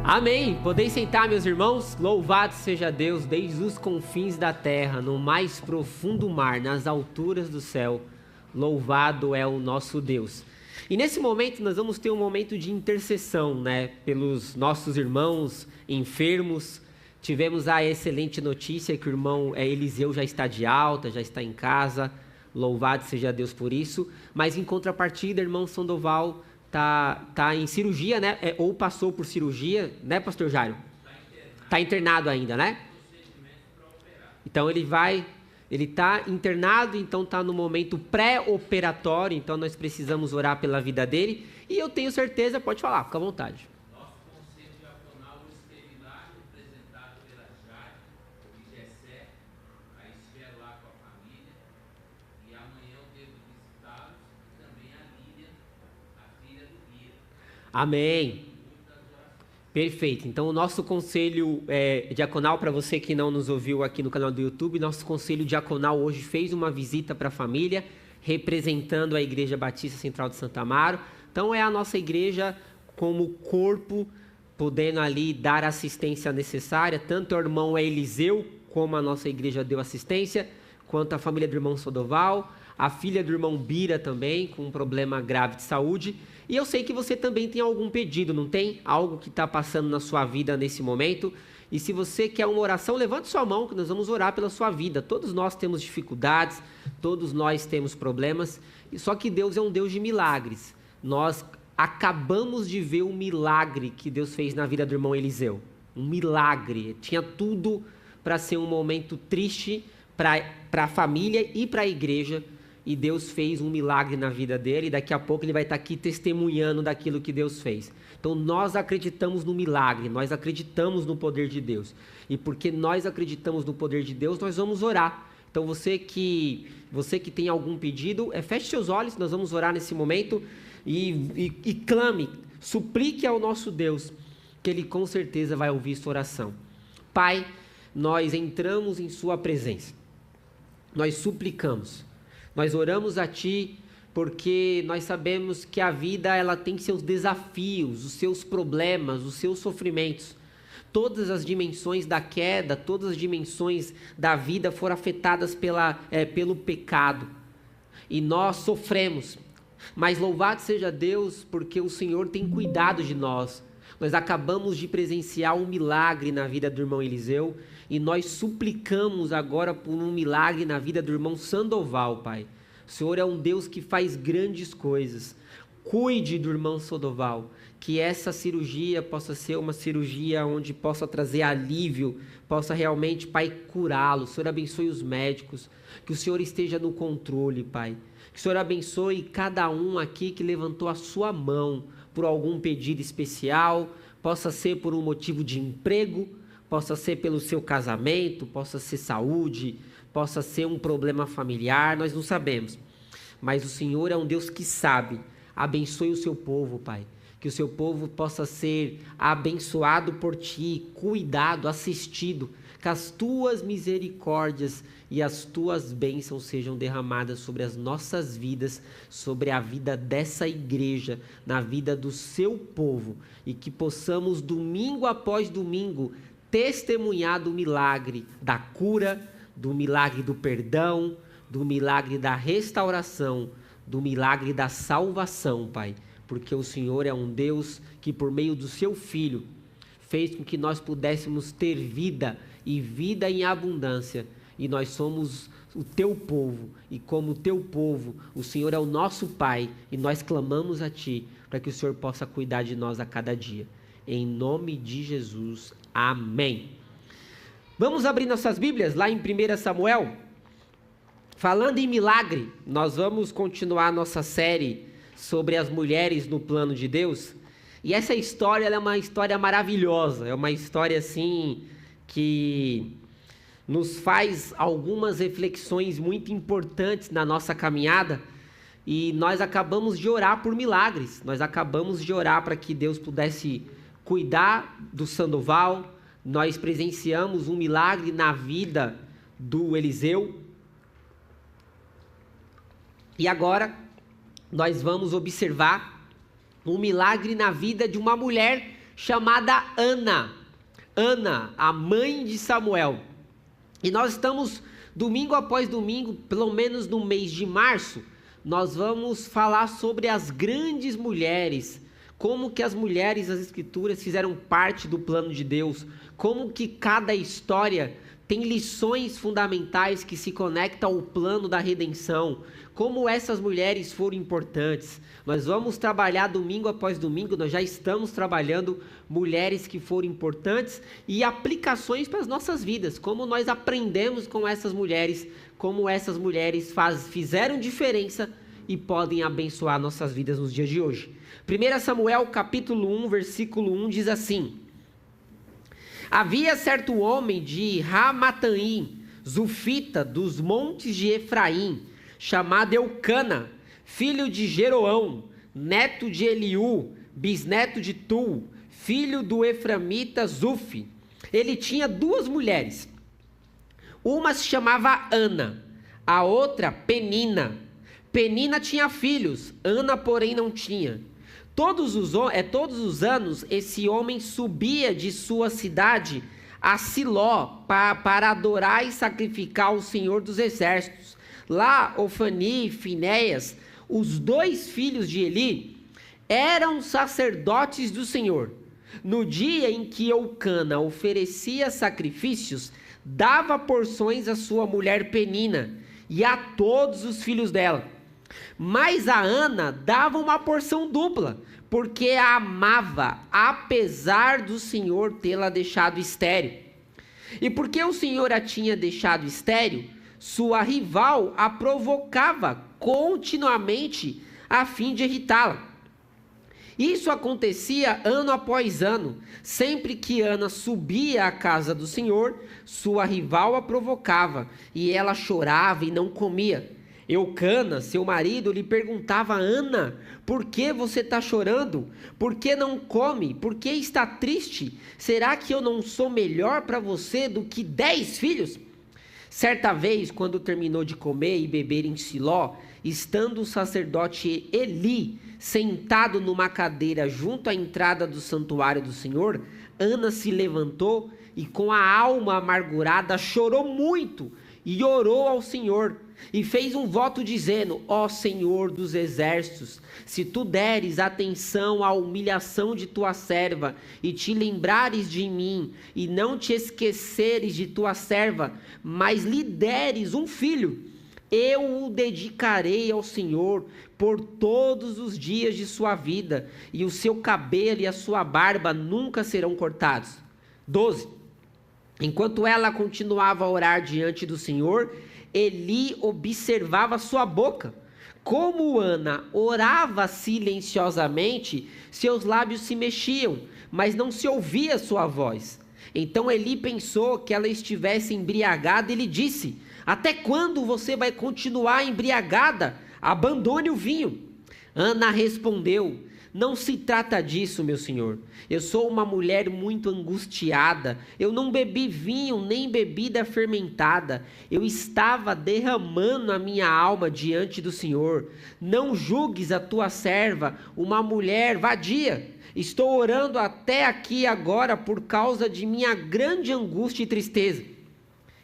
Amém. Podeis sentar, meus irmãos. Louvado seja Deus desde os confins da terra, no mais profundo mar, nas alturas do céu. Louvado é o nosso Deus. E nesse momento nós vamos ter um momento de intercessão, né? Pelos nossos irmãos enfermos. Tivemos a excelente notícia que o irmão Eliseu já está de alta, já está em casa. Louvado seja Deus por isso. Mas em contrapartida, irmão Sandoval tá em cirurgia, né? Ou passou por cirurgia, né, pastor Jairo? Tá internado ainda, né? Então ele tá internado, então tá no momento pré-operatório, então nós precisamos orar pela vida dele. E eu tenho certeza, pode falar, fica à vontade. Nosso conselho diaconal esteve lá, representado pela Jair, de Gessé, aí estiver lá com a família, e amanhã eu devo visitá-los, e também a Lília, a filha do Guia. Amém. Perfeito. Então o nosso conselho diaconal, para você que não nos ouviu aqui no canal do YouTube, nosso conselho diaconal hoje fez uma visita para a família, representando a Igreja Batista Central de Santo Amaro. Então é a nossa igreja como corpo, podendo ali dar a assistência necessária, tanto o irmão Eliseu, como a nossa igreja deu assistência, quanto a família do irmão Sodoval, a filha do irmão Bira também, com um problema grave de saúde. E eu sei que você também tem algum pedido, não tem? Algo que está passando na sua vida nesse momento. E se você quer uma oração, levante sua mão, que nós vamos orar pela sua vida. Todos nós temos dificuldades, todos nós temos problemas, só que Deus é um Deus de milagres. Nós acabamos de ver o milagre que Deus fez na vida do irmão Eliseu. Um milagre. Tinha tudo para ser um momento triste para a família e para a igreja. E Deus fez um milagre na vida dele, e daqui a pouco ele vai estar aqui testemunhando daquilo que Deus fez. Então nós acreditamos no milagre, nós acreditamos no poder de Deus. E porque nós acreditamos no poder de Deus, nós vamos orar. Então você que tem algum pedido, feche seus olhos, nós vamos orar nesse momento e clame, suplique ao nosso Deus, que Ele com certeza vai ouvir sua oração. Pai, nós entramos em sua presença, nós suplicamos. Nós oramos a Ti porque nós sabemos que a vida ela tem seus desafios, os seus problemas, os seus sofrimentos. Todas as dimensões da queda, todas as dimensões da vida foram afetadas pelo pecado. E nós sofremos. Mas louvado seja Deus porque o Senhor tem cuidado de nós. Nós acabamos de presenciar um milagre na vida do irmão Eliseu e nós suplicamos agora por um milagre na vida do irmão Sandoval, Pai. O Senhor é um Deus que faz grandes coisas. Cuide do irmão Sandoval, que essa cirurgia possa ser uma cirurgia onde possa trazer alívio, possa realmente, Pai, curá-lo. O Senhor abençoe os médicos, que o Senhor esteja no controle, Pai. Que o Senhor abençoe cada um aqui que levantou a sua mão por algum pedido especial, possa ser por um motivo de emprego, possa ser pelo seu casamento, possa ser saúde, possa ser um problema familiar, nós não sabemos. Mas o Senhor é um Deus que sabe. Abençoe o seu povo, Pai. Que o seu povo possa ser abençoado por Ti, cuidado, assistido. Que as Tuas misericórdias e as Tuas bênçãos sejam derramadas sobre as nossas vidas, sobre a vida dessa igreja, na vida do seu povo. E que possamos, domingo após domingo, testemunhar do milagre da cura, do milagre do perdão, do milagre da restauração, do milagre da salvação, Pai. Porque o Senhor é um Deus que, por meio do seu Filho, fez com que nós pudéssemos ter vida e vida em abundância. E nós somos o Teu povo. E como Teu povo, o Senhor é o nosso Pai. E nós clamamos a Ti para que o Senhor possa cuidar de nós a cada dia. Em nome de Jesus. Amém. Vamos abrir nossas Bíblias lá em 1 Samuel. Falando em milagre, nós vamos continuar nossa série sobre as mulheres no plano de Deus. E essa história ela é uma história maravilhosa. É uma história assim que nos faz algumas reflexões muito importantes na nossa caminhada. E nós acabamos de orar por milagres. Nós acabamos de orar para que Deus pudesse cuidar do Sandoval. Nós presenciamos um milagre na vida do Eliseu. E agora nós vamos observar um milagre na vida de uma mulher chamada Ana. Ana, a mãe de Samuel. E nós estamos, domingo após domingo, pelo menos no mês de março, nós vamos falar sobre as grandes mulheres, como que as mulheres das Escrituras fizeram parte do plano de Deus, como que cada história tem lições fundamentais que se conectam ao plano da redenção, como essas mulheres foram importantes. Nós vamos trabalhar domingo após domingo, nós já estamos trabalhando mulheres que foram importantes e aplicações para as nossas vidas, como nós aprendemos com essas mulheres, como essas mulheres fizeram diferença e podem abençoar nossas vidas nos dias de hoje. 1 Samuel capítulo 1, versículo 1 diz assim: havia certo homem de Ramataim, Zufita, dos montes de Efraim, chamado Eucana, filho de Jeroão, neto de Eliú, bisneto de Tu, filho do Eframita Zuf. Ele tinha duas mulheres. Uma se chamava Ana, a outra Penina. Penina tinha filhos, Ana, porém, não tinha. Todos os anos, esse homem subia de sua cidade a Siló para adorar e sacrificar ao Senhor dos Exércitos. Lá, Ofani e Finéias, os dois filhos de Eli, eram sacerdotes do Senhor. No dia em que Eucana oferecia sacrifícios, dava porções à sua mulher Penina e a todos os filhos dela. Mas a Ana dava uma porção dupla, porque a amava, apesar do Senhor tê-la deixado estéril. E porque o Senhor a tinha deixado estéril, sua rival a provocava continuamente a fim de irritá-la. Isso acontecia ano após ano. Sempre que Ana subia à casa do Senhor, sua rival a provocava, e ela chorava e não comia. Eucana, seu marido, lhe perguntava: Ana, por que você está chorando? Por que não come? Por que está triste? Será que eu não sou melhor para você do que 10 filhos? Certa vez, quando terminou de comer e beber em Siló, estando o sacerdote Eli sentado numa cadeira junto à entrada do santuário do Senhor, Ana se levantou e com a alma amargurada chorou muito e orou ao Senhor. E fez um voto dizendo: ó Senhor dos exércitos, se tu deres atenção à humilhação de tua serva, e te lembrares de mim, e não te esqueceres de tua serva, mas lhe deres um filho, eu o dedicarei ao Senhor por todos os dias de sua vida, e o seu cabelo e a sua barba nunca serão cortados. 12. Enquanto ela continuava a orar diante do Senhor, Eli observava sua boca. Como Ana orava silenciosamente, seus lábios se mexiam, mas não se ouvia sua voz. Então Eli pensou que ela estivesse embriagada e lhe disse: até quando você vai continuar embriagada? Abandone o vinho. Ana respondeu: não se trata disso, meu senhor. Eu sou uma mulher muito angustiada. Eu não bebi vinho nem bebida fermentada. Eu estava derramando a minha alma diante do Senhor. Não julgues a tua serva uma mulher vadia. Estou orando até aqui agora por causa de minha grande angústia e tristeza.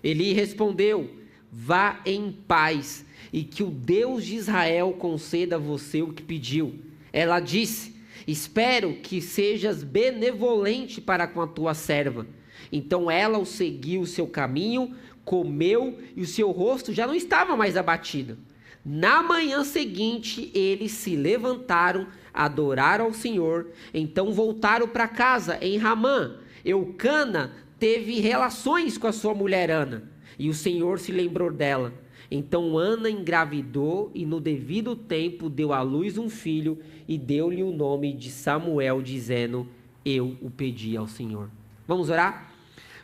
Eli respondeu: vá em paz, e que o Deus de Israel conceda a você o que pediu. Ela disse: espero que sejas benevolente para com a tua serva. Então ela o seguiu o seu caminho, comeu, e o seu rosto já não estava mais abatido. Na manhã seguinte, eles se levantaram, adoraram ao Senhor. Então voltaram para casa em Ramã. Eucana teve relações com a sua mulher Ana, e o Senhor se lembrou dela. Então Ana engravidou e no devido tempo deu à luz um filho e deu-lhe o nome de Samuel, dizendo: eu o pedi ao Senhor. Vamos orar?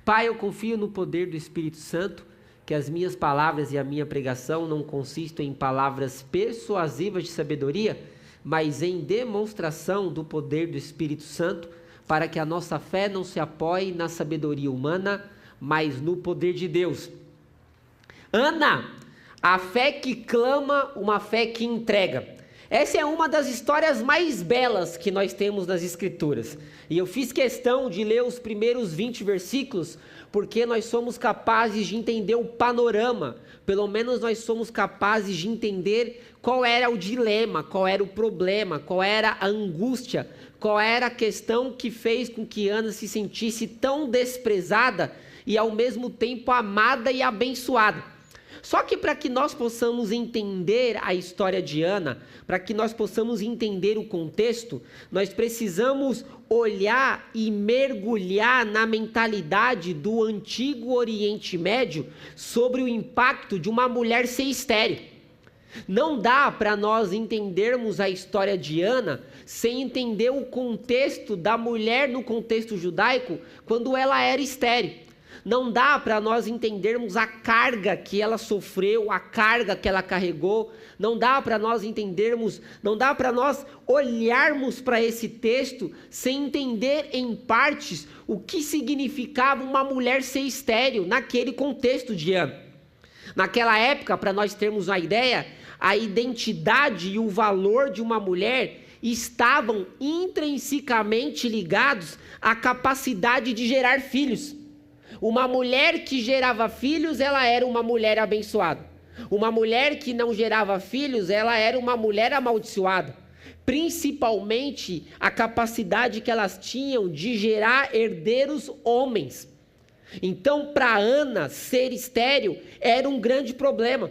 Pai, eu confio no poder do Espírito Santo, que as minhas palavras e a minha pregação não consistem em palavras persuasivas de sabedoria, mas em demonstração do poder do Espírito Santo, para que a nossa fé não se apoie na sabedoria humana, mas no poder de Deus. Ana, a fé que clama, uma fé que entrega. Essa é uma das histórias mais belas que nós temos nas Escrituras. E eu fiz questão de ler os primeiros 20 versículos, porque nós somos capazes de entender o panorama. Pelo menos nós somos capazes de entender qual era o dilema, qual era o problema, qual era a angústia, qual era a questão que fez com que Ana se sentisse tão desprezada e ao mesmo tempo amada e abençoada. Só que para que nós possamos entender a história de Ana, para que nós possamos entender o contexto, nós precisamos olhar e mergulhar na mentalidade do antigo Oriente Médio sobre o impacto de uma mulher ser estéril. Não dá para nós entendermos a história de Ana sem entender o contexto da mulher no contexto judaico quando ela era estéril. Não dá para nós entendermos a carga que ela sofreu, a carga que ela carregou. Não dá para nós entendermos, não dá para nós olharmos para esse texto sem entender em partes o que significava uma mulher ser estéril naquele contexto de Ana. Naquela época, para nós termos uma ideia, a identidade e o valor de uma mulher estavam intrinsecamente ligados à capacidade de gerar filhos. Uma mulher que gerava filhos, ela era uma mulher abençoada. Uma mulher que não gerava filhos, ela era uma mulher amaldiçoada. Principalmente a capacidade que elas tinham de gerar herdeiros homens. Então, para Ana, ser estéril era um grande problema.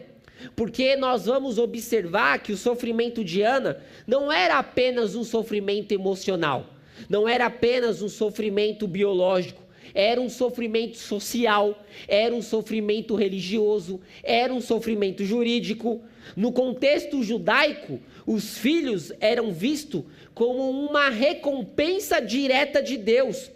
Porque nós vamos observar que o sofrimento de Ana não era apenas um sofrimento emocional. Não era apenas um sofrimento biológico. Era um sofrimento social, era um sofrimento religioso, era um sofrimento jurídico. No contexto judaico, os filhos eram vistos como uma recompensa direta de Deus.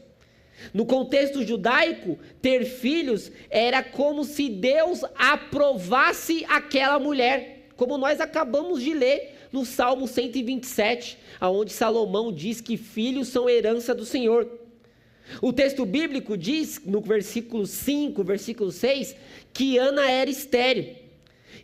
No contexto judaico, ter filhos era como se Deus aprovasse aquela mulher, como nós acabamos de ler no Salmo 127, onde Salomão diz que filhos são herança do Senhor. O texto bíblico diz, no versículo 5, versículo 6, que Ana era estéril.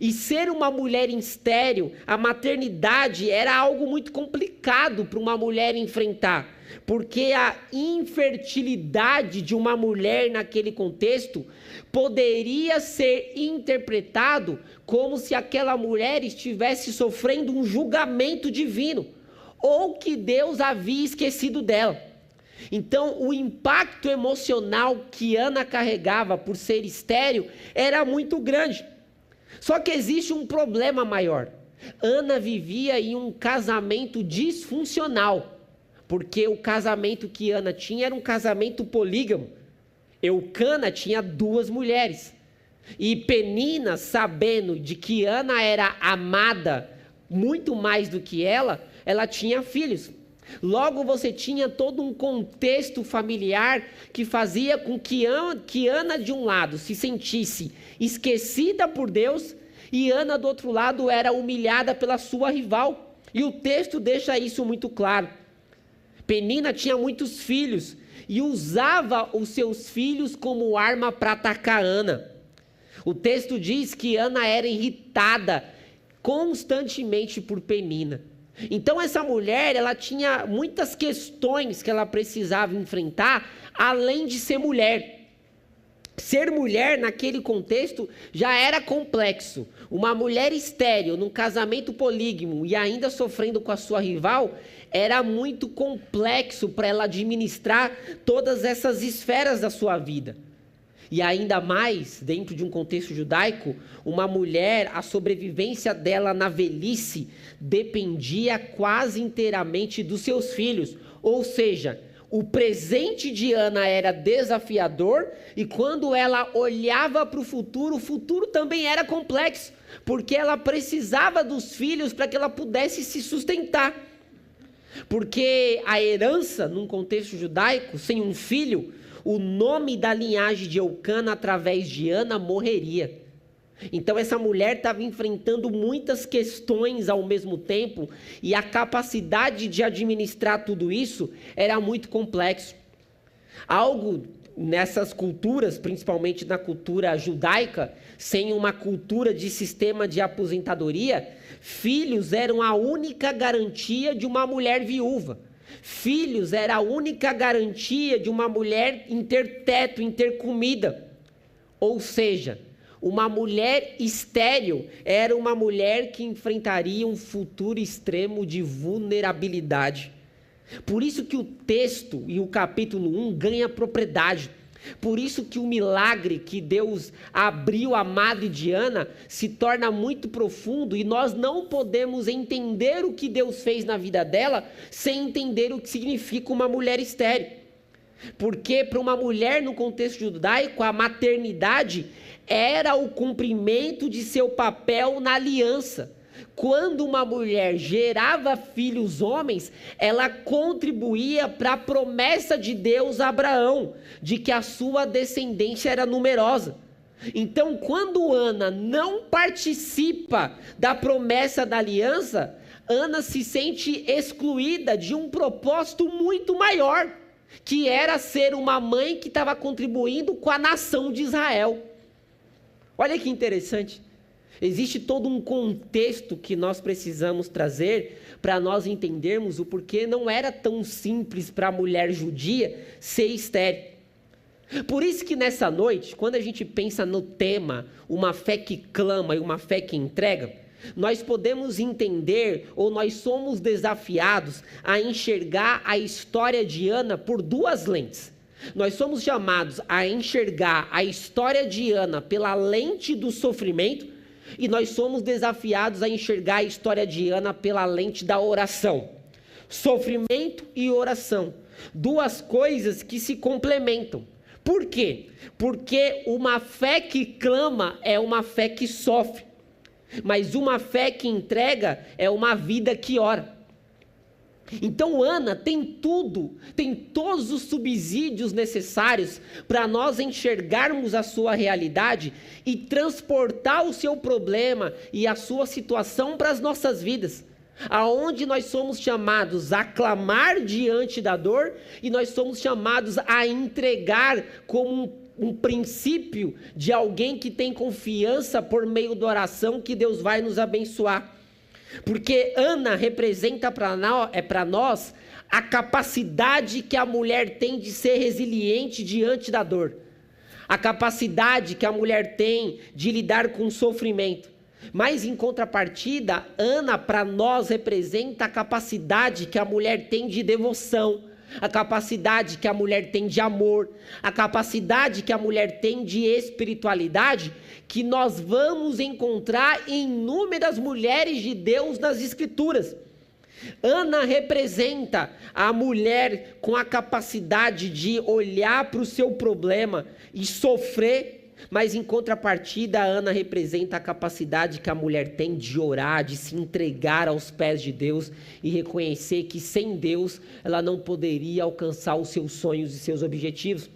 E ser uma mulher estéril, a maternidade era algo muito complicado para uma mulher enfrentar. Porque a infertilidade de uma mulher naquele contexto poderia ser interpretado como se aquela mulher estivesse sofrendo um julgamento divino, ou que Deus havia esquecido dela. Então, o impacto emocional que Ana carregava por ser estéril era muito grande. Só que existe um problema maior. Ana vivia em um casamento disfuncional, porque o casamento que Ana tinha era um casamento polígamo. Eucana tinha 2 mulheres. E Penina, sabendo de que Ana era amada muito mais do que ela tinha filhos. Logo você tinha todo um contexto familiar que fazia com que Ana de um lado se sentisse esquecida por Deus e Ana do outro lado era humilhada pela sua rival. E o texto deixa isso muito claro. Penina tinha muitos filhos e usava os seus filhos como arma para atacar Ana. O texto diz que Ana era irritada constantemente por Penina. Então essa mulher, ela tinha muitas questões que ela precisava enfrentar, além de ser mulher. Ser mulher naquele contexto já era complexo. Uma mulher estéril, num casamento polígamo e ainda sofrendo com a sua rival, era muito complexo para ela administrar todas essas esferas da sua vida. E ainda mais, dentro de um contexto judaico, uma mulher, a sobrevivência dela na velhice dependia quase inteiramente dos seus filhos. Ou seja, o presente de Ana era desafiador e quando ela olhava para o futuro também era complexo, porque ela precisava dos filhos para que ela pudesse se sustentar. Porque a herança, num contexto judaico, sem um filho, o nome da linhagem de Eucana através de Ana morreria. Então essa mulher estava enfrentando muitas questões ao mesmo tempo e a capacidade de administrar tudo isso era muito complexo. Algo nessas culturas, principalmente na cultura judaica, sem uma cultura de sistema de aposentadoria, filhos eram a única garantia de uma mulher viúva. Filhos era a única garantia de uma mulher em ter teto, em ter comida. Ou seja, uma mulher estéril era uma mulher que enfrentaria um futuro extremo de vulnerabilidade. Por isso que o texto e o capítulo 1 ganha propriedade. Por isso que o milagre que Deus abriu a madre de Ana se torna muito profundo e nós não podemos entender o que Deus fez na vida dela sem entender o que significa uma mulher estéril. Porque para uma mulher no contexto judaico, a maternidade era o cumprimento de seu papel na aliança. Quando uma mulher gerava filhos homens, ela contribuía para a promessa de Deus a Abraão, de que a sua descendência era numerosa. Então, quando Ana não participa da promessa da aliança, Ana se sente excluída de um propósito muito maior, que era ser uma mãe que estava contribuindo com a nação de Israel. Olha que interessante. Existe todo um contexto que nós precisamos trazer para nós entendermos o porquê não era tão simples para a mulher judia ser estéril. Por isso que nessa noite, quando a gente pensa no tema, uma fé que clama e uma fé que entrega, nós podemos entender, ou nós somos desafiados a enxergar a história de Ana por duas lentes. Nós somos chamados a enxergar a história de Ana pela lente do sofrimento, e nós somos desafiados a enxergar a história de Ana pela lente da oração. Sofrimento e oração, duas coisas que se complementam. Por quê? Porque uma fé que clama é uma fé que sofre, mas uma fé que entrega é uma vida que ora. Então Ana tem tudo, tem todos os subsídios necessários para nós enxergarmos a sua realidade e transportar o seu problema e a sua situação para as nossas vidas, aonde nós somos chamados a clamar diante da dor e nós somos chamados a entregar como um princípio de alguém que tem confiança por meio da oração que Deus vai nos abençoar. Porque Ana representa para nós a capacidade que a mulher tem de ser resiliente diante da dor. A capacidade que a mulher tem de lidar com o sofrimento. Mas em contrapartida, Ana para nós representa a capacidade que a mulher tem de devoção. A capacidade que a mulher tem de amor, a capacidade que a mulher tem de espiritualidade, que nós vamos encontrar em inúmeras mulheres de Deus nas Escrituras. Ana representa a mulher com a capacidade de olhar para o seu problema e sofrer, mas em contrapartida, Ana representa a capacidade que a mulher tem de orar, de se entregar aos pés de Deus e reconhecer que sem Deus ela não poderia alcançar os seus sonhos e seus objetivos.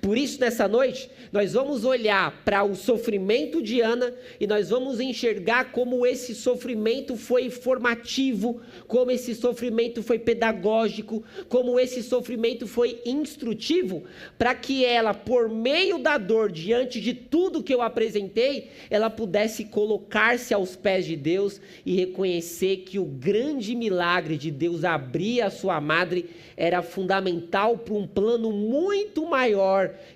Por isso, nessa noite, nós vamos olhar para o sofrimento de Ana e nós vamos enxergar como esse sofrimento foi formativo, como esse sofrimento foi pedagógico, como esse sofrimento foi instrutivo, para que ela, por meio da dor, diante de tudo que eu apresentei, ela pudesse colocar-se aos pés de Deus e reconhecer que o grande milagre de Deus abrir a sua madre era fundamental para um plano muito maior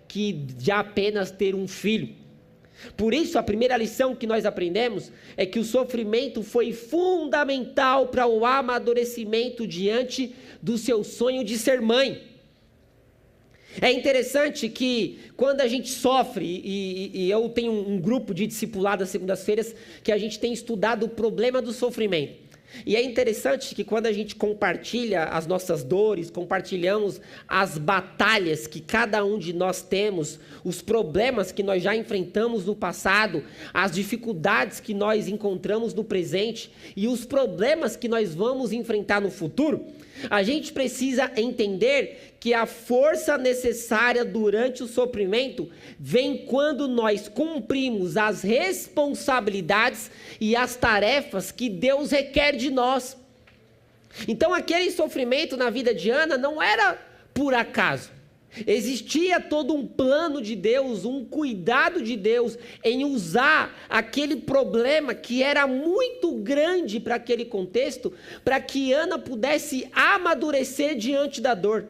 que de apenas ter um filho. Por isso, a primeira lição que nós aprendemos é que o sofrimento foi fundamental para o amadurecimento diante do seu sonho de ser mãe. É interessante que quando a gente sofre, e eu tenho um grupo de discipulado às segundas-feiras, que a gente tem estudado o problema do sofrimento. E é interessante que quando a gente compartilha as nossas dores, compartilhamos as batalhas que cada um de nós temos, os problemas que nós já enfrentamos no passado, as dificuldades que nós encontramos no presente e os problemas que nós vamos enfrentar no futuro, a gente precisa entender que a força necessária durante o sofrimento vem quando nós cumprimos as responsabilidades e as tarefas que Deus requer de nós. Então aquele sofrimento na vida de Ana não era por acaso. Existia todo um plano de Deus, um cuidado de Deus em usar aquele problema que era muito grande para aquele contexto, para que Ana pudesse amadurecer diante da dor.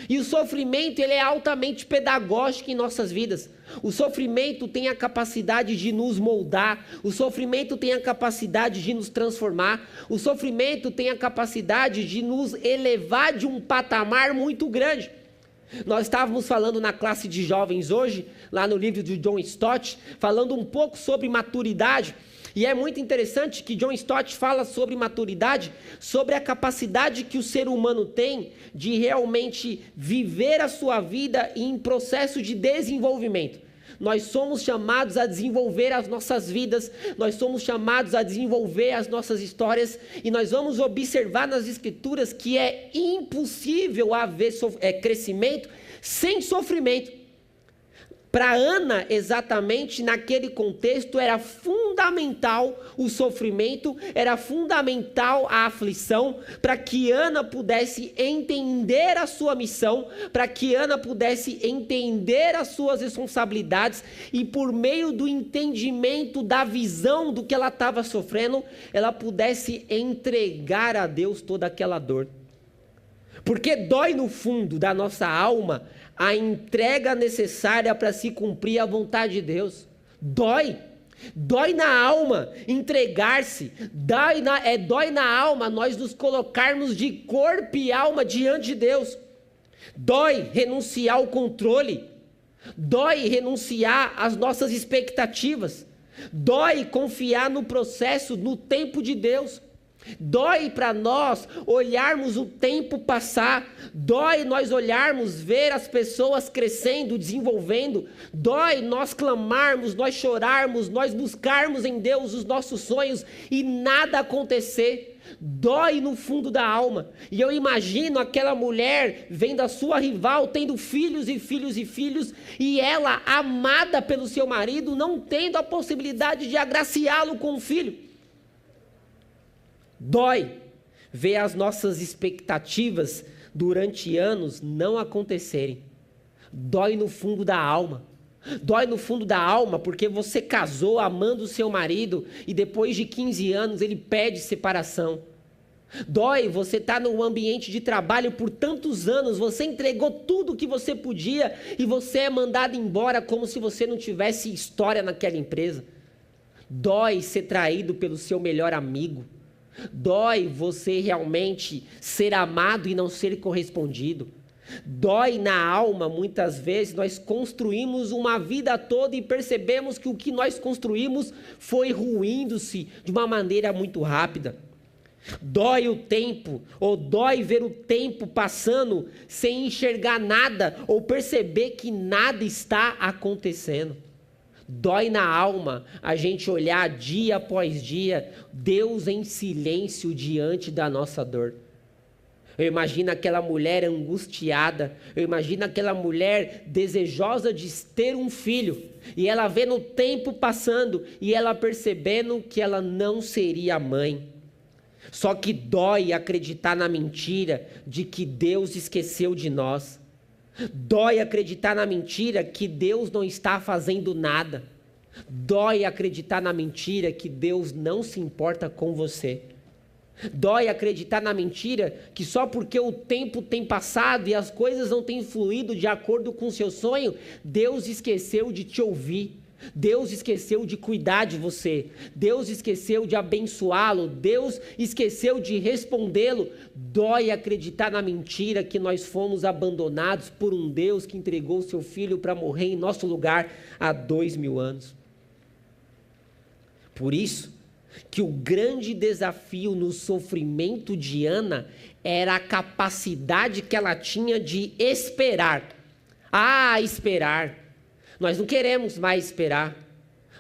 E o sofrimento, ele é altamente pedagógico em nossas vidas. O sofrimento tem a capacidade de nos moldar, o sofrimento tem a capacidade de nos transformar, o sofrimento tem a capacidade de nos elevar de um patamar muito grande. Nós estávamos falando na classe de jovens hoje, lá no livro de John Stott, falando um pouco sobre maturidade. E é muito interessante que John Stott fala sobre maturidade, sobre a capacidade que o ser humano tem de realmente viver a sua vida em processo de desenvolvimento. Nós somos chamados a desenvolver as nossas vidas, nós somos chamados a desenvolver as nossas histórias, e nós vamos observar nas Escrituras que é impossível haver crescimento sem sofrimento. Para Ana, exatamente naquele contexto, era fundamental o sofrimento, era fundamental a aflição, para que Ana pudesse entender a sua missão, para que Ana pudesse entender as suas responsabilidades, e por meio do entendimento da visão do que ela estava sofrendo, ela pudesse entregar a Deus toda aquela dor. Porque dói no fundo da nossa alma a entrega necessária para se cumprir a vontade de Deus. Dói na alma entregar-se, dói na alma nós nos colocarmos de corpo e alma diante de Deus. Dói renunciar ao controle, dói renunciar às nossas expectativas, dói confiar no processo, no tempo de Deus. Dói para nós olharmos o tempo passar, dói nós olharmos, ver as pessoas crescendo, desenvolvendo, dói nós clamarmos, nós chorarmos, nós buscarmos em Deus os nossos sonhos e nada acontecer. Dói no fundo da alma. E eu imagino aquela mulher vendo a sua rival tendo filhos e filhos e filhos, e ela, amada pelo seu marido, não tendo a possibilidade de agraciá-lo com um filho. Dói ver as nossas expectativas durante anos não acontecerem. Dói no fundo da alma. Dói no fundo da alma porque você casou amando o seu marido e depois de 15 anos ele pede separação. Dói você estar no ambiente de trabalho por tantos anos, você entregou tudo o que você podia e você é mandado embora como se você não tivesse história naquela empresa. Dói ser traído pelo seu melhor amigo. Dói você realmente ser amado e não ser correspondido. Dói na alma, muitas vezes nós construímos uma vida toda e percebemos que o que nós construímos foi ruindo-se de uma maneira muito rápida. Dói o tempo, ou dói ver o tempo passando sem enxergar nada ou perceber que nada está acontecendo. Dói na alma a gente olhar dia após dia Deus em silêncio diante da nossa dor. Eu imagino aquela mulher angustiada, eu imagino aquela mulher desejosa de ter um filho, e ela vendo o tempo passando, e ela percebendo que ela não seria mãe. Só que dói acreditar na mentira de que Deus esqueceu de nós. Dói acreditar na mentira que Deus não está fazendo nada. Dói acreditar na mentira que Deus não se importa com você. Dói acreditar na mentira que só porque o tempo tem passado e as coisas não têm fluído de acordo com o seu sonho, Deus esqueceu de te ouvir. Deus esqueceu de cuidar de você, Deus esqueceu de abençoá-lo, Deus esqueceu de respondê-lo. Dói acreditar na mentira que nós fomos abandonados por um Deus que entregou o seu Filho para morrer em nosso lugar há 2000 anos. Por isso que o grande desafio no sofrimento de Ana era a capacidade que ela tinha de esperar. Esperar. Nós não queremos mais esperar,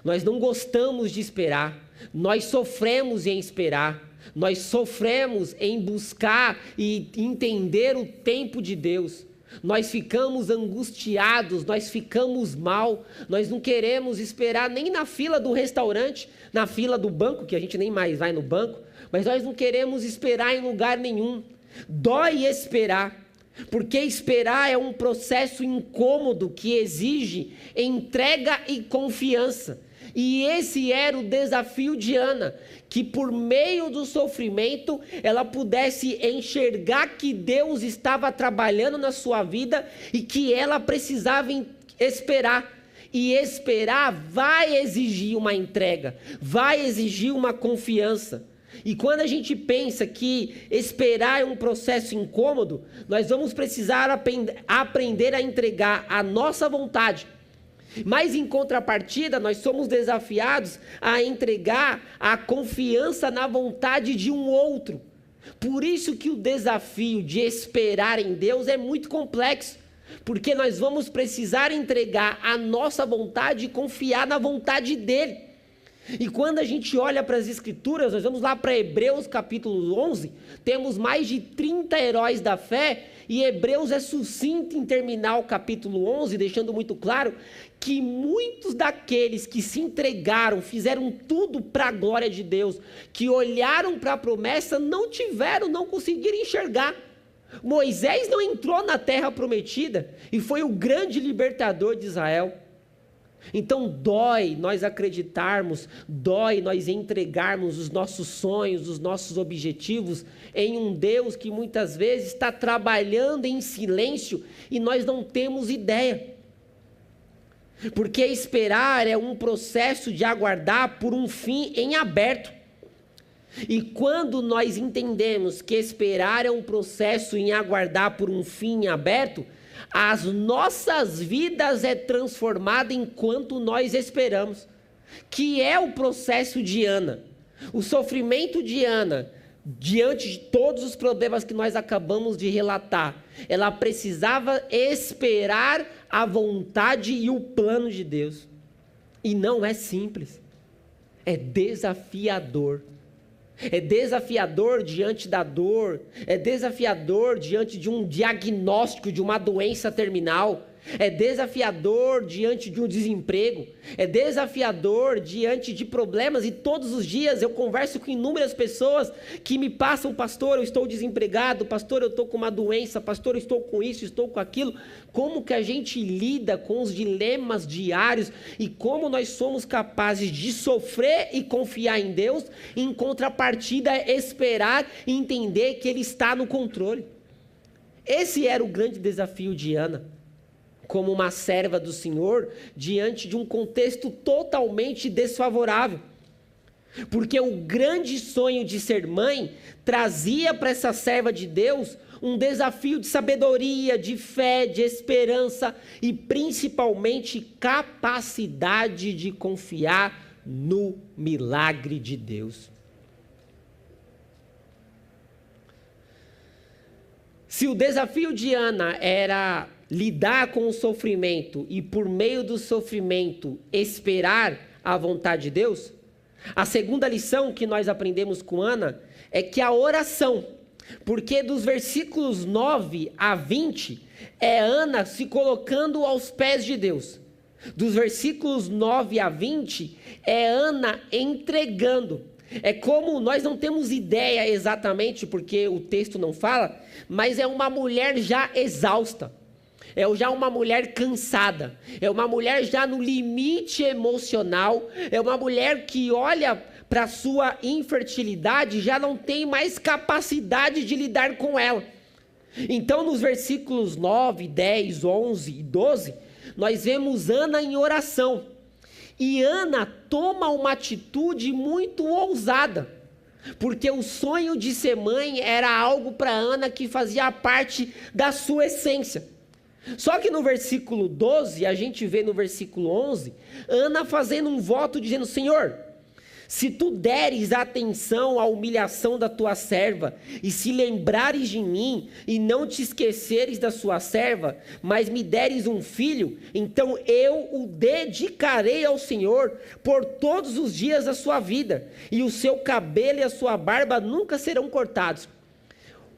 nós não gostamos de esperar, nós sofremos em esperar, nós sofremos em buscar e entender o tempo de Deus, nós ficamos angustiados, nós ficamos mal, nós não queremos esperar nem na fila do restaurante, na fila do banco, que a gente nem mais vai no banco, mas nós não queremos esperar em lugar nenhum. Dói esperar. Porque esperar é um processo incômodo que exige entrega e confiança. E esse era o desafio de Ana, que por meio do sofrimento ela pudesse enxergar que Deus estava trabalhando na sua vida e que ela precisava esperar. E esperar vai exigir uma entrega, vai exigir uma confiança. E quando a gente pensa que esperar é um processo incômodo, nós vamos precisar aprender a entregar a nossa vontade. Mas em contrapartida, nós somos desafiados a entregar a confiança na vontade de um outro. Por isso que o desafio de esperar em Deus é muito complexo. Porque nós vamos precisar entregar a nossa vontade e confiar na vontade dele. E quando a gente olha para as Escrituras, nós vamos lá para Hebreus capítulo 11, temos mais de 30 heróis da fé, e Hebreus é sucinto em terminar o capítulo 11, deixando muito claro que muitos daqueles que se entregaram, fizeram tudo para a glória de Deus, que olharam para a promessa, não conseguiram enxergar. Moisés não entrou na terra prometida e foi o grande libertador de Israel. Então dói nós acreditarmos, dói nós entregarmos os nossos sonhos, os nossos objetivos em um Deus que muitas vezes está trabalhando em silêncio e nós não temos ideia. Porque esperar é um processo de aguardar por um fim em aberto. E quando nós entendemos que esperar é um processo em aguardar por um fim em aberto, as nossas vidas é transformada enquanto nós esperamos, que é o processo de Ana. O sofrimento de Ana, diante de todos os problemas que nós acabamos de relatar, ela precisava esperar a vontade e o plano de Deus. E não é simples, é desafiador. É desafiador diante da dor, é desafiador diante de um diagnóstico de uma doença terminal, é desafiador diante de um desemprego, é desafiador diante de problemas, e todos os dias eu converso com inúmeras pessoas que me passam: pastor, eu estou desempregado, pastor, eu estou com uma doença, pastor, eu estou com isso, estou com aquilo. Como que a gente lida com os dilemas diários e como nós somos capazes de sofrer e confiar em Deus, em contrapartida esperar e entender que Ele está no controle. Esse era o grande desafio de Ana, como uma serva do Senhor, diante de um contexto totalmente desfavorável. Porque o grande sonho de ser mãe trazia para essa serva de Deus um desafio de sabedoria, de fé, de esperança e principalmente capacidade de confiar no milagre de Deus. Se o desafio de Ana era lidar com o sofrimento e por meio do sofrimento esperar a vontade de Deus, a segunda lição que nós aprendemos com Ana é que a oração, porque dos versículos 9 a 20 é Ana se colocando aos pés de Deus. Dos versículos 9 a 20 é Ana entregando. É como, nós não temos ideia exatamente, porque o texto não fala, mas é uma mulher já exausta. É já uma mulher cansada, é uma mulher já no limite emocional, é uma mulher que olha para a sua infertilidade, já não tem mais capacidade de lidar com ela. Então nos versículos 9, 10, 11 e 12, nós vemos Ana em oração. E Ana toma uma atitude muito ousada, porque o sonho de ser mãe era algo para Ana que fazia parte da sua essência. Só que no versículo 12, a gente vê no versículo 11, Ana fazendo um voto dizendo: Senhor, se tu deres atenção à humilhação da tua serva, e se lembrares de mim, e não te esqueceres da sua serva, mas me deres um filho, então eu o dedicarei ao Senhor por todos os dias da sua vida, e o seu cabelo e a sua barba nunca serão cortados.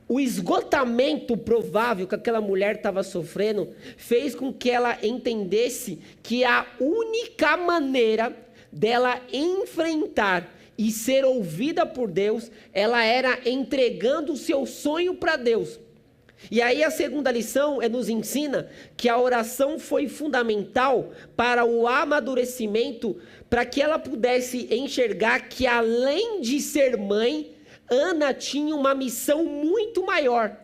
O esgotamento provável que aquela mulher estava sofrendo fez com que ela entendesse que a única maneira dela enfrentar e ser ouvida por Deus, ela era entregando o seu sonho para Deus. E aí a segunda lição nos ensina que a oração foi fundamental para o amadurecimento, para que ela pudesse enxergar que, além de ser mãe, Ana tinha uma missão muito maior.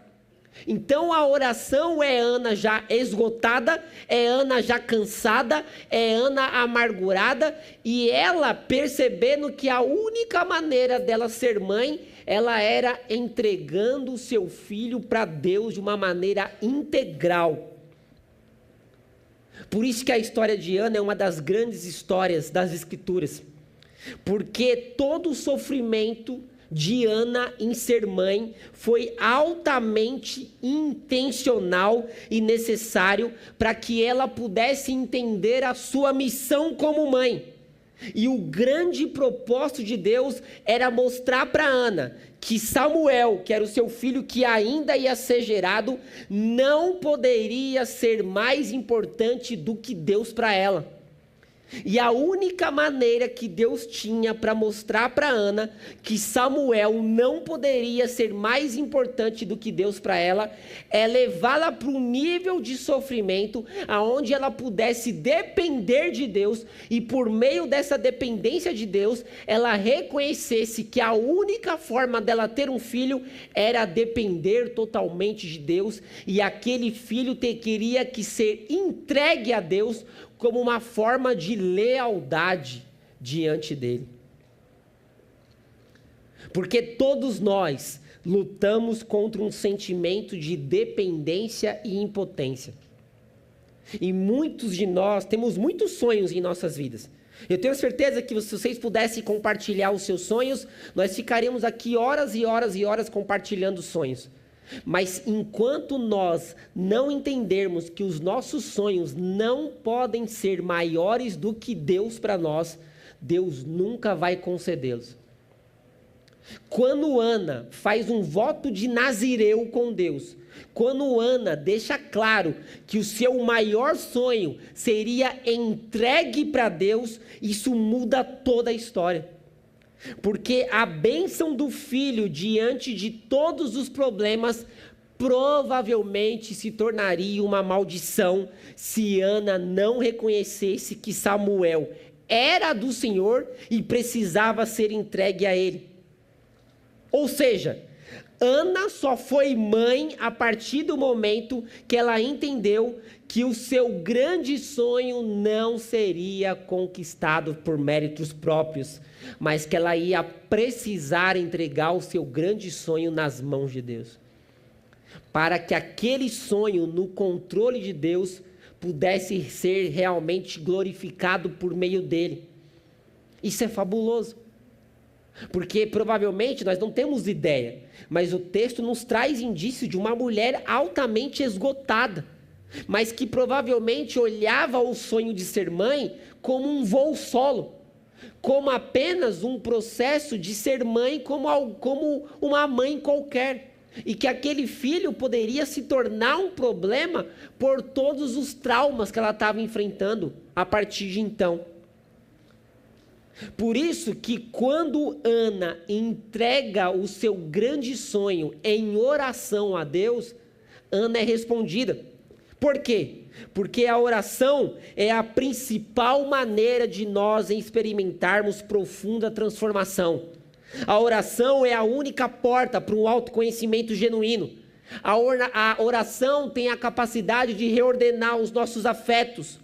Então a oração é Ana já esgotada, é Ana já cansada, é Ana amargurada, e ela percebendo que a única maneira dela ser mãe, ela era entregando o seu filho para Deus de uma maneira integral. Por isso que a história de Ana é uma das grandes histórias das Escrituras, porque todo o sofrimento de Ana em ser mãe foi altamente intencional e necessário para que ela pudesse entender a sua missão como mãe. E o grande propósito de Deus era mostrar para Ana que Samuel, que era o seu filho que ainda ia ser gerado, não poderia ser mais importante do que Deus para ela. E a única maneira que Deus tinha para mostrar para Ana que Samuel não poderia ser mais importante do que Deus para ela, é levá-la para um nível de sofrimento aonde ela pudesse depender de Deus, e por meio dessa dependência de Deus, ela reconhecesse que a única forma dela ter um filho era depender totalmente de Deus, e aquele filho teria que ser entregue a Deus como uma forma de lealdade diante dele. Porque todos nós lutamos contra um sentimento de dependência e impotência. E muitos de nós temos muitos sonhos em nossas vidas. Eu tenho certeza que se vocês pudessem compartilhar os seus sonhos, nós ficaríamos aqui horas e horas e horas compartilhando sonhos. Mas enquanto nós não entendermos que os nossos sonhos não podem ser maiores do que Deus para nós, Deus nunca vai concedê-los. Quando Ana faz um voto de nazireu com Deus, quando Ana deixa claro que o seu maior sonho seria entregue para Deus, isso muda toda a história. Porque a bênção do filho diante de todos os problemas provavelmente se tornaria uma maldição se Ana não reconhecesse que Samuel era do Senhor e precisava ser entregue a ele. Ou seja, Ana só foi mãe a partir do momento que ela entendeu que o seu grande sonho não seria conquistado por méritos próprios, mas que ela ia precisar entregar o seu grande sonho nas mãos de Deus, para que aquele sonho no controle de Deus pudesse ser realmente glorificado por meio dele. Isso é fabuloso, porque provavelmente nós não temos ideia, mas o texto nos traz indício de uma mulher altamente esgotada, mas que provavelmente olhava o sonho de ser mãe como um voo solo, como apenas um processo de ser mãe como uma mãe qualquer, e que aquele filho poderia se tornar um problema por todos os traumas que ela estava enfrentando a partir de então. Por isso que quando Ana entrega o seu grande sonho em oração a Deus, Ana é respondida. Por quê? Porque a oração é a principal maneira de nós experimentarmos profunda transformação. A oração é a única porta para um autoconhecimento genuíno. A oração tem a capacidade de reordenar os nossos afetos.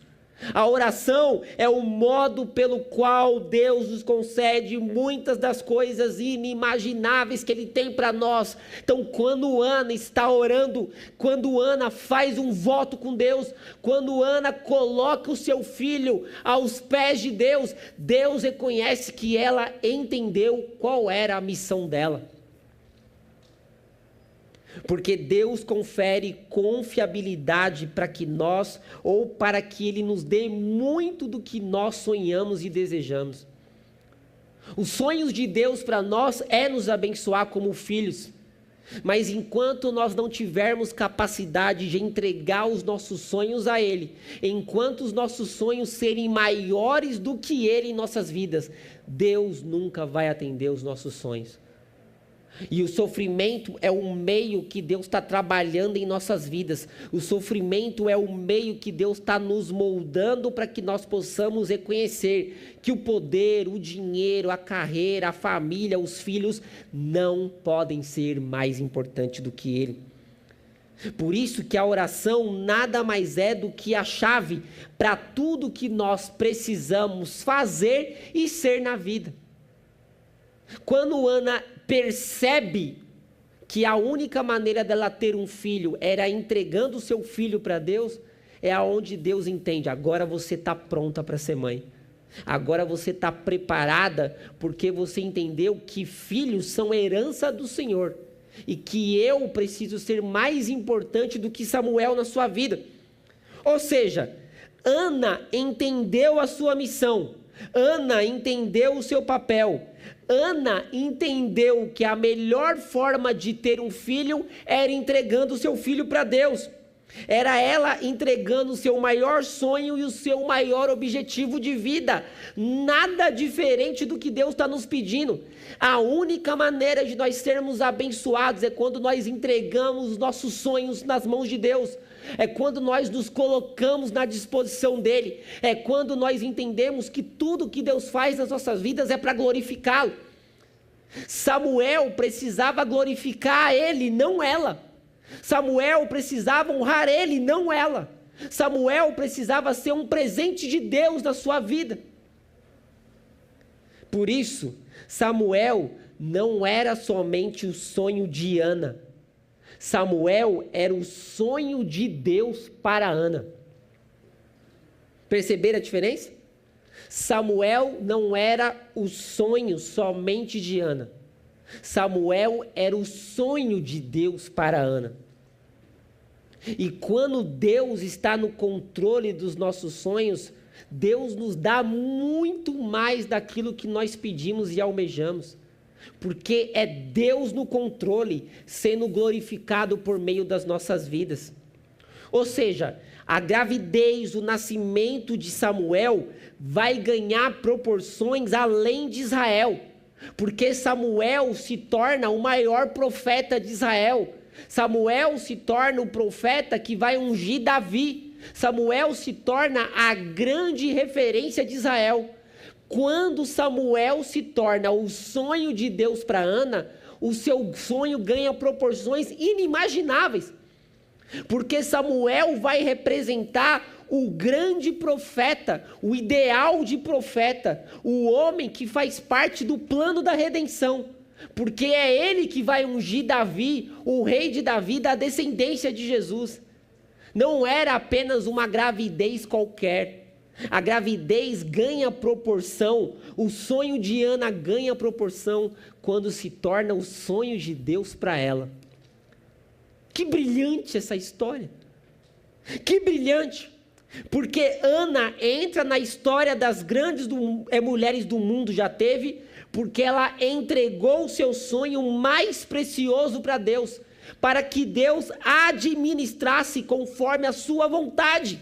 A oração é o modo pelo qual Deus nos concede muitas das coisas inimagináveis que Ele tem para nós. Então, quando Ana está orando, quando Ana faz um voto com Deus, quando Ana coloca o seu filho aos pés de Deus, Deus reconhece que ela entendeu qual era a missão dela. Porque Deus confere confiabilidade para que nós, ou para que Ele nos dê muito do que nós sonhamos e desejamos. Os sonhos de Deus para nós é nos abençoar como filhos, mas enquanto nós não tivermos capacidade de entregar os nossos sonhos a Ele, enquanto os nossos sonhos serem maiores do que Ele em nossas vidas, Deus nunca vai atender os nossos sonhos. E o sofrimento é o meio que Deus está trabalhando em nossas vidas. O sofrimento é o meio que Deus está nos moldando para que nós possamos reconhecer que o poder, o dinheiro, a carreira, a família, os filhos não podem ser mais importantes do que Ele. Por isso que a oração nada mais é do que a chave para tudo que nós precisamos fazer e ser na vida. Quando Ana percebe que a única maneira dela ter um filho era entregando o seu filho para Deus, é aonde Deus entende, agora você está pronta para ser mãe. Agora você está preparada porque você entendeu que filhos são herança do Senhor. E que eu preciso ser mais importante do que Samuel na sua vida. Ou seja, Ana entendeu a sua missão. Ana entendeu o seu papel. Ana entendeu que a melhor forma de ter um filho era entregando o seu filho para Deus. Era ela entregando o seu maior sonho e o seu maior objetivo de vida. Nada diferente do que Deus está nos pedindo. A única maneira de nós sermos abençoados é quando nós entregamos os nossos sonhos nas mãos de Deus. É quando nós nos colocamos na disposição dEle. É quando nós entendemos que tudo que Deus faz nas nossas vidas é para glorificá-lo. Samuel precisava glorificar Ele, não ela. Samuel precisava honrar Ele, não ela. Samuel precisava ser um presente de Deus na sua vida. Por isso, Samuel não era somente o sonho de Ana. Samuel era o sonho de Deus para Ana. Perceberam a diferença? Samuel não era o sonho somente de Ana. Samuel era o sonho de Deus para Ana. E quando Deus está no controle dos nossos sonhos, Deus nos dá muito mais daquilo que nós pedimos e almejamos. Porque é Deus no controle, sendo glorificado por meio das nossas vidas. Ou seja, a gravidez, o nascimento de Samuel vai ganhar proporções além de Israel. Porque Samuel se torna o maior profeta de Israel. Samuel se torna o profeta que vai ungir Davi. Samuel se torna a grande referência de Israel. Quando Samuel se torna o sonho de Deus para Ana, o seu sonho ganha proporções inimagináveis. Porque Samuel vai representar o grande profeta, o ideal de profeta, o homem que faz parte do plano da redenção. Porque é ele que vai ungir Davi, o rei de Davi, da descendência de Jesus. Não era apenas uma gravidez qualquer. A gravidez ganha proporção, o sonho de Ana ganha proporção quando se torna o sonho de Deus para ela. Que brilhante essa história! Que brilhante! Porque Ana entra na história das grandes mulheres do mundo, já teve, porque ela entregou o seu sonho mais precioso para Deus, para que Deus administrasse conforme a sua vontade.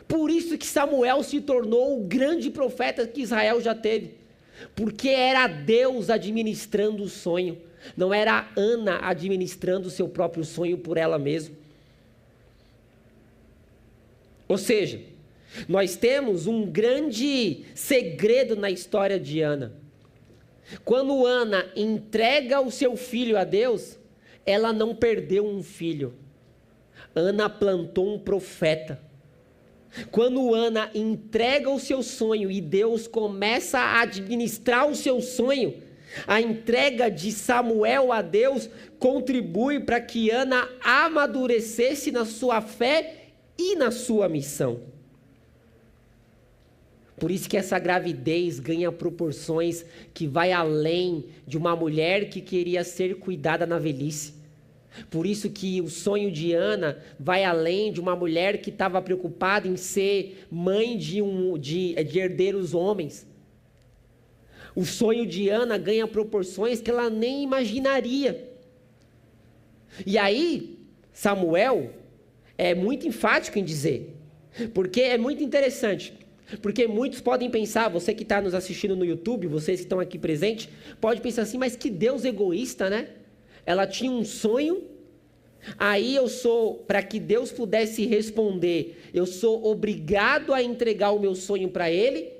Por isso que Samuel se tornou o grande profeta que Israel já teve, porque era Deus administrando o sonho, não era Ana administrando o seu próprio sonho por ela mesma. Ou seja, nós temos um grande segredo na história de Ana. Quando Ana entrega o seu filho a Deus, ela não perdeu um filho. Ana plantou um profeta. Quando Ana entrega o seu sonho e Deus começa a administrar o seu sonho, a entrega de Samuel a Deus contribui para que Ana amadurecesse na sua fé e na sua missão. Por isso que essa gravidez ganha proporções que vai além de uma mulher que queria ser cuidada na velhice. Por isso que o sonho de Ana vai além de uma mulher que estava preocupada em ser mãe de herdeiros homens. O sonho de Ana ganha proporções que ela nem imaginaria. E aí, Samuel é muito enfático em dizer, porque é muito interessante. Porque muitos podem pensar, você que está nos assistindo no YouTube, vocês que estão aqui presentes, pode pensar assim, mas que Deus egoísta, né? Ela tinha um sonho, aí para que Deus pudesse responder, eu sou obrigado a entregar o meu sonho para Ele,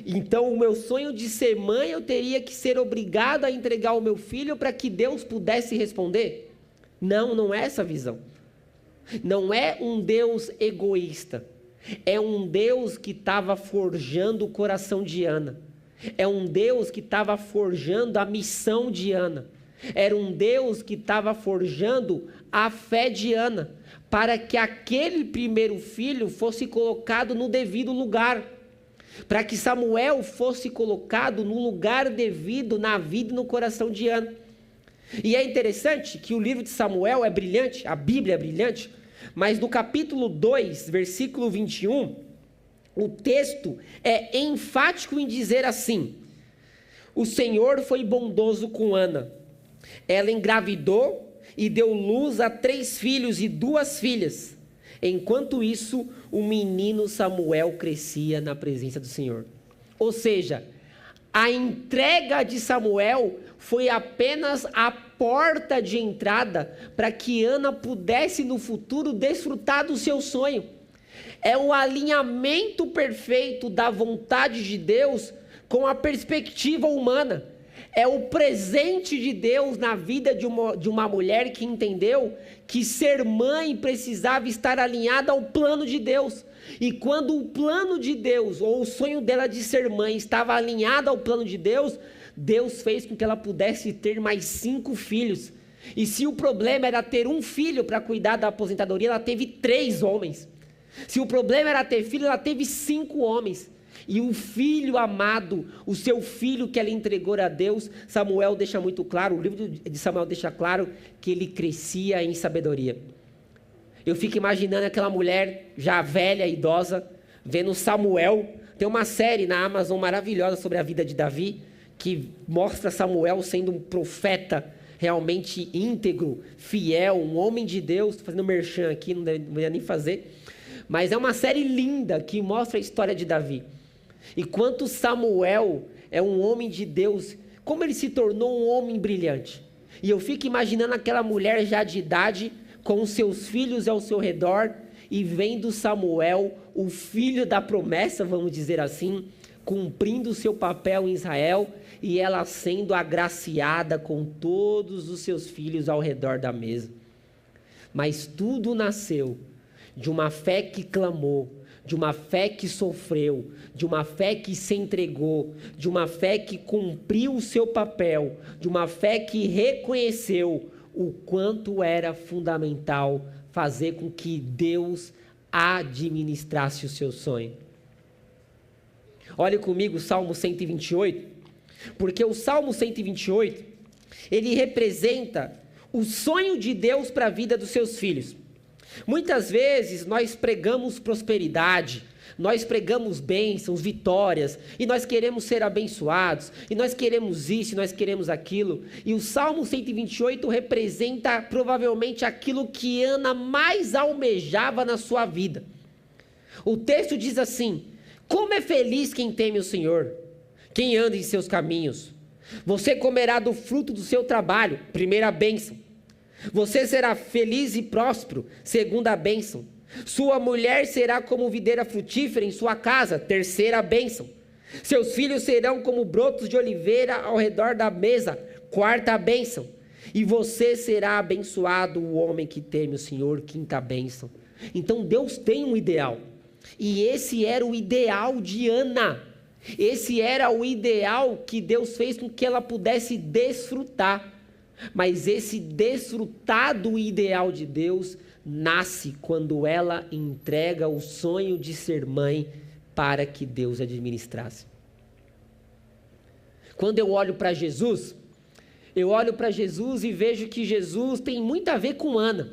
então o meu sonho de ser mãe, eu teria que ser obrigado a entregar o meu filho para que Deus pudesse responder? Não, não é essa a visão. Não é um Deus egoísta. É um Deus que estava forjando o coração de Ana. É um Deus que estava forjando a missão de Ana. Era um Deus que estava forjando a fé de Ana, para que aquele primeiro filho fosse colocado no devido lugar, para que Samuel fosse colocado no lugar devido na vida e no coração de Ana. E é interessante que o livro de Samuel é brilhante, a Bíblia é brilhante, mas no capítulo 2, versículo 21, o texto é enfático em dizer assim: o Senhor foi bondoso com Ana. Ela engravidou e deu luz a 3 filhos e 2 filhas. Enquanto isso, o menino Samuel crescia na presença do Senhor. Ou seja, a entrega de Samuel foi apenas a porta de entrada para que Ana pudesse no futuro desfrutar do seu sonho. É o alinhamento perfeito da vontade de Deus com a perspectiva humana. É o presente de Deus na vida de uma mulher que entendeu que ser mãe precisava estar alinhada ao plano de Deus. E quando o plano de Deus, ou o sonho dela de ser mãe, estava alinhado ao plano de Deus, Deus fez com que ela pudesse ter mais 5 filhos. E se o problema era ter um filho para cuidar da aposentadoria, ela teve 3 homens. Se o problema era ter filho, ela teve 5 homens. E o filho amado, o seu filho que ela entregou a Deus, Samuel deixa muito claro, o livro de Samuel deixa claro que ele crescia em sabedoria. Eu fico imaginando aquela mulher já velha, idosa, vendo Samuel. Tem uma série na Amazon maravilhosa sobre a vida de Davi, que mostra Samuel sendo um profeta realmente íntegro, fiel, um homem de Deus. Estou fazendo merchan aqui, não deveria nem fazer. Mas é uma série linda que mostra a história de Davi. E quanto Samuel é um homem de Deus, como ele se tornou um homem brilhante. E eu fico imaginando aquela mulher já de idade, com os seus filhos ao seu redor, e vendo Samuel, o filho da promessa, vamos dizer assim, cumprindo o seu papel em Israel, e ela sendo agraciada com todos os seus filhos ao redor da mesa. Mas tudo nasceu de uma fé que clamou, de uma fé que sofreu, de uma fé que se entregou, de uma fé que cumpriu o seu papel, de uma fé que reconheceu o quanto era fundamental fazer com que Deus administrasse o seu sonho. Olhe comigo o Salmo 128, porque o Salmo 128, ele representa o sonho de Deus para a vida dos seus filhos. Muitas vezes nós pregamos prosperidade, nós pregamos bênçãos, vitórias, e nós queremos ser abençoados, e nós queremos isso, e nós queremos aquilo, e o Salmo 128 representa provavelmente aquilo que Ana mais almejava na sua vida. O texto diz assim: como é feliz quem teme o Senhor, quem anda em seus caminhos. Você comerá do fruto do seu trabalho, primeira bênção. Você será feliz e próspero, segunda bênção. Sua mulher será como videira frutífera em sua casa, terceira bênção. Seus filhos serão como brotos de oliveira ao redor da mesa, quarta bênção. E você será abençoado, o homem que teme o Senhor, quinta bênção. Então Deus tem um ideal. E esse era o ideal de Ana. Esse era o ideal que Deus fez com que ela pudesse desfrutar. Mas esse desfrutar do ideal de Deus nasce quando ela entrega o sonho de ser mãe para que Deus administrasse. Quando eu olho para Jesus, e vejo que Jesus tem muito a ver com Ana,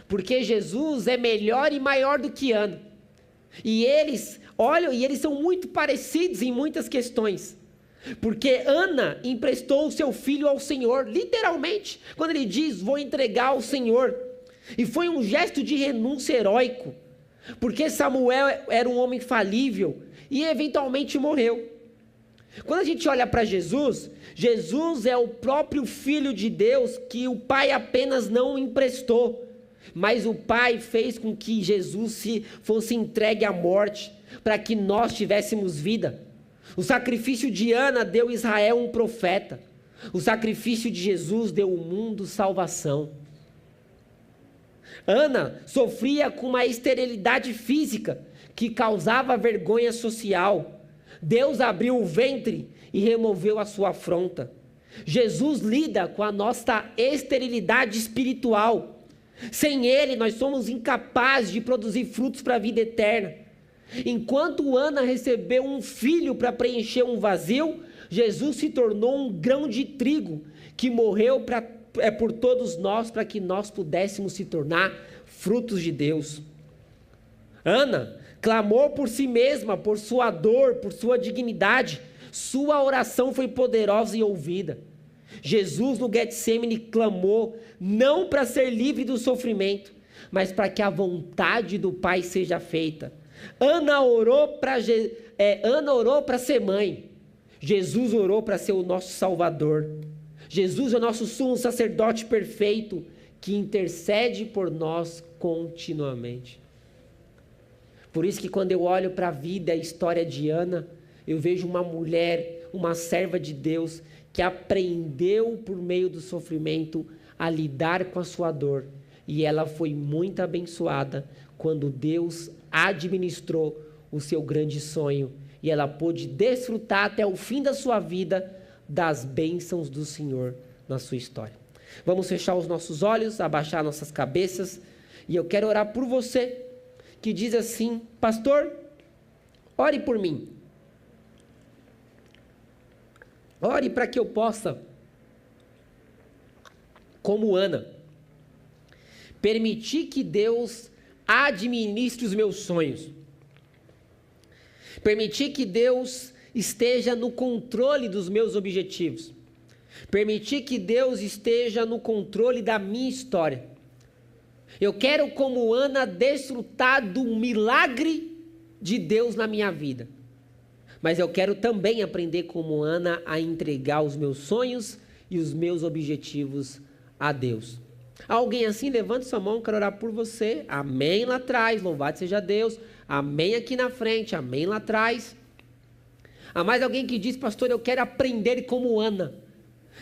porque Jesus é melhor e maior do que Ana. E eles são muito parecidos em muitas questões. Porque Ana emprestou o seu filho ao Senhor, literalmente, quando ele diz, vou entregar ao Senhor. E foi um gesto de renúncia heróico. Porque Samuel era um homem falível e eventualmente morreu. Quando a gente olha para Jesus, Jesus é o próprio Filho de Deus que o Pai apenas não emprestou, mas o Pai fez com que Jesus fosse entregue à morte, para que nós tivéssemos vida. O sacrifício de Ana deu a Israel um profeta. O sacrifício de Jesus deu ao mundo salvação. Ana sofria com uma esterilidade física que causava vergonha social. Deus abriu o ventre e removeu a sua afronta. Jesus lida com a nossa esterilidade espiritual. Sem Ele, nós somos incapazes de produzir frutos para a vida eterna. Enquanto Ana recebeu um filho para preencher um vazio, Jesus se tornou um grão de trigo que morreu por todos nós, para que nós pudéssemos se tornar frutos de Deus. Ana clamou por si mesma, por sua dor, por sua dignidade. Sua oração foi poderosa e ouvida. Jesus no Getsêmani clamou, não para ser livre do sofrimento, mas para que a vontade do Pai seja feita. Ana orou para ser mãe. Jesus orou para ser o nosso Salvador. Jesus é o nosso sumo sacerdote perfeito, que intercede por nós continuamente. Por isso que quando eu olho para a vida e a história de Ana, eu vejo uma mulher, uma serva de Deus, que aprendeu por meio do sofrimento a lidar com a sua dor. E ela foi muito abençoada quando Deus administrou o seu grande sonho. E ela pôde desfrutar até o fim da sua vida das bênçãos do Senhor na sua história. Vamos fechar os nossos olhos, abaixar nossas cabeças. E eu quero orar por você que diz assim: pastor, ore por mim. Ore para que eu possa, como Ana, permitir que Deus administre os meus sonhos. Permitir que Deus esteja no controle dos meus objetivos. Permitir que Deus esteja no controle da minha história. Eu quero, como Ana, desfrutar do milagre de Deus na minha vida. Mas eu quero também aprender, como Ana, a entregar os meus sonhos e os meus objetivos a Deus. Alguém assim? Levante sua mão, quero orar por você. Amém lá atrás, louvado seja Deus. Amém aqui na frente, amém lá atrás. Há mais alguém que diz: pastor, eu quero aprender como Ana.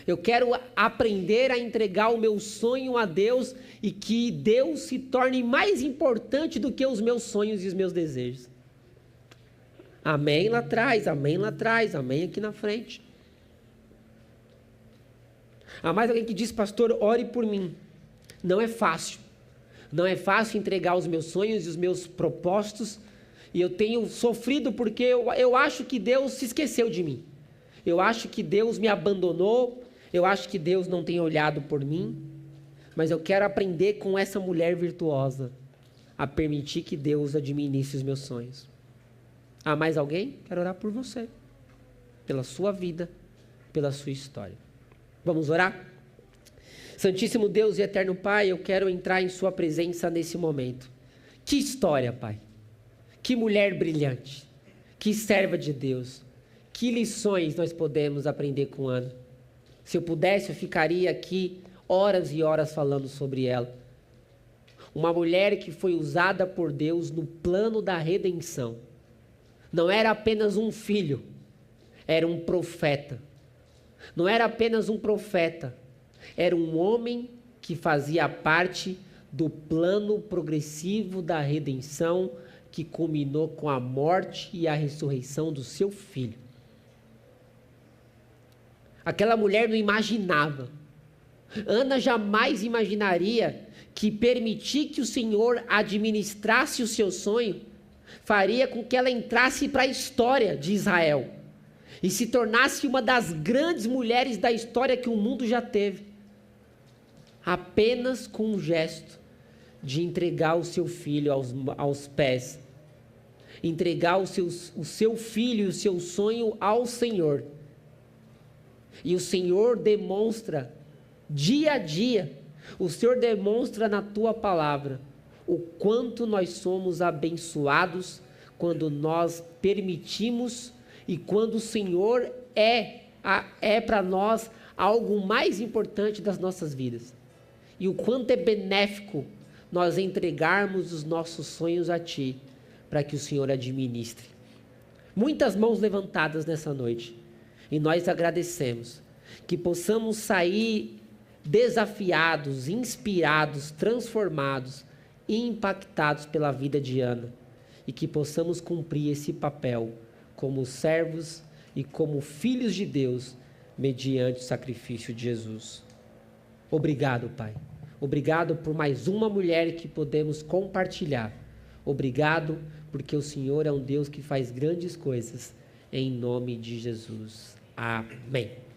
Eu quero aprender a entregar o meu sonho a Deus e que Deus se torne mais importante do que os meus sonhos e os meus desejos. Amém lá atrás, amém lá atrás, amém aqui na frente. Há mais alguém que diz: pastor, ore por mim. Não é fácil. Não é fácil entregar os meus sonhos e os meus propósitos. E eu tenho sofrido porque eu acho que Deus se esqueceu de mim. Eu acho que Deus me abandonou. Eu acho que Deus não tem olhado por mim. Mas eu quero aprender com essa mulher virtuosa a permitir que Deus administre os meus sonhos. Há mais alguém? Quero orar por você, pela sua vida, pela sua história. Vamos orar? Santíssimo Deus e eterno Pai, eu quero entrar em sua presença nesse momento. Que história, Pai. Que mulher brilhante. Que serva de Deus. Que lições nós podemos aprender com Ana. Se eu pudesse, eu ficaria aqui horas e horas falando sobre ela. Uma mulher que foi usada por Deus no plano da redenção. Não era apenas um filho, era um profeta. Não era apenas um profeta, era um homem que fazia parte do plano progressivo da redenção, que culminou com a morte e a ressurreição do seu filho. Aquela mulher não imaginava. Ana jamais imaginaria que permitir que o Senhor administrasse o seu sonho faria com que ela entrasse para a história de Israel e se tornasse uma das grandes mulheres da história que o mundo já teve, apenas com um gesto de entregar o seu filho aos pés, entregar o seu filho e o seu sonho ao Senhor. E o Senhor demonstra dia a dia, o Senhor demonstra na tua palavra o quanto nós somos abençoados quando nós permitimos e quando o Senhor é para nós algo mais importante das nossas vidas. E o quanto é benéfico nós entregarmos os nossos sonhos a Ti, para que o Senhor administre. Muitas mãos levantadas nessa noite, e nós agradecemos, que possamos sair desafiados, inspirados, transformados e impactados pela vida de Ana, e que possamos cumprir esse papel como servos e como filhos de Deus, mediante o sacrifício de Jesus. Obrigado, Pai. Obrigado por mais uma mulher que podemos compartilhar. Obrigado porque o Senhor é um Deus que faz grandes coisas. Em nome de Jesus. Amém.